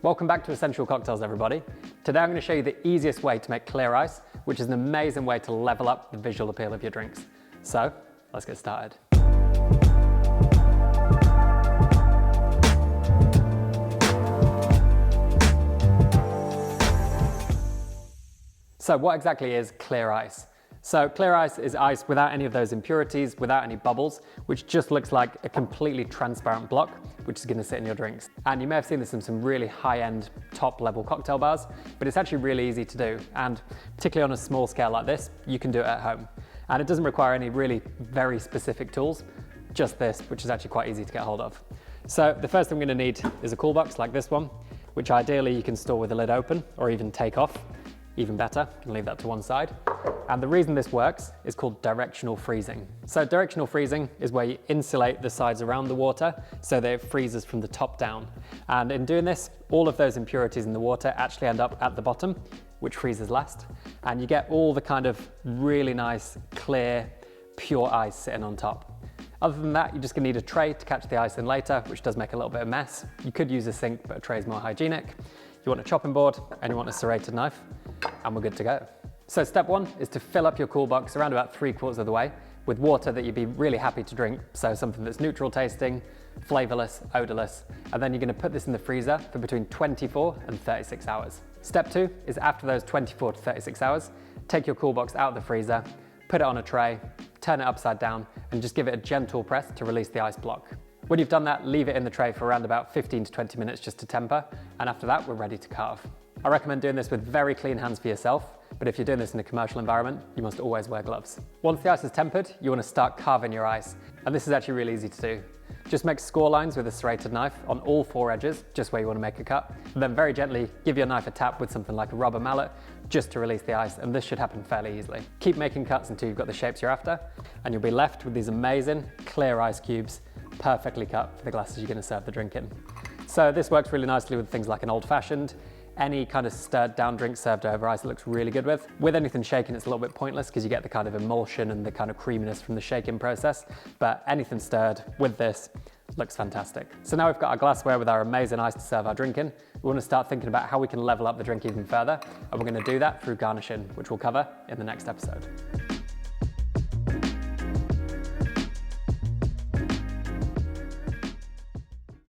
Welcome back to Essential Cocktails, everybody. Today I'm going to show you the easiest way to make clear ice, which is an amazing way to level up the visual appeal of your drinks. So, let's get started. So what exactly is clear ice? So clear ice is ice without any of those impurities, without any bubbles, which just looks like a completely transparent block, which is going to sit in your drinks. And you may have seen this in some really high-end, top-level cocktail bars, but it's actually really easy to do. And particularly on a small scale like this, you can do it at home. And it doesn't require any really very specific tools, just this, which is actually quite easy to get hold of. So the first thing we're going to need is a cool box like this one, which ideally you can store with the lid open or even take off. Even better, you can leave that to one side. And the reason this works is called directional freezing. So directional freezing is where you insulate the sides around the water so that it freezes from the top down. And in doing this, all of those impurities in the water actually end up at the bottom, which freezes last. And you get all the kind of really nice, clear, pure ice sitting on top. Other than that, you're just gonna need a tray to catch the ice in later, which does make a little bit of mess. You could use a sink, but a tray is more hygienic. You want a chopping board and you want a serrated knife, and we're good to go. So step one is to fill up your cool box around about 3/4 of the way with water that you'd be really happy to drink. So something that's neutral tasting, flavorless, odorless. And then you're gonna put this in the freezer for between 24 and 36 hours. Step two is after those 24 to 36 hours, take your cool box out of the freezer, put it on a tray, turn it upside down, and just give it a gentle press to release the ice block. When you've done that, leave it in the tray for around about 15 to 20 minutes just to temper, and after that, we're ready to carve. I recommend doing this with very clean hands for yourself, but if you're doing this in a commercial environment, you must always wear gloves. Once the ice is tempered, you want to start carving your ice, and this is actually really easy to do. Just make score lines with a serrated knife on all 4 edges, just where you want to make a cut, and then very gently give your knife a tap with something like a rubber mallet, just to release the ice, and this should happen fairly easily. Keep making cuts until you've got the shapes you're after, and you'll be left with these amazing clear ice cubes, perfectly cut for the glasses you're going to serve the drink in. So this works really nicely with things like an old-fashioned. Any kind of stirred down drink served over ice it looks really good with. With anything shaken, it's a little bit pointless because you get the kind of emulsion and the kind of creaminess from the shaking process, but anything stirred with this looks fantastic. So now we've got our glassware with our amazing ice to serve our drink in. We want to start thinking about how we can level up the drink even further, and we're going to do that through garnishing, which we'll cover in the next episode.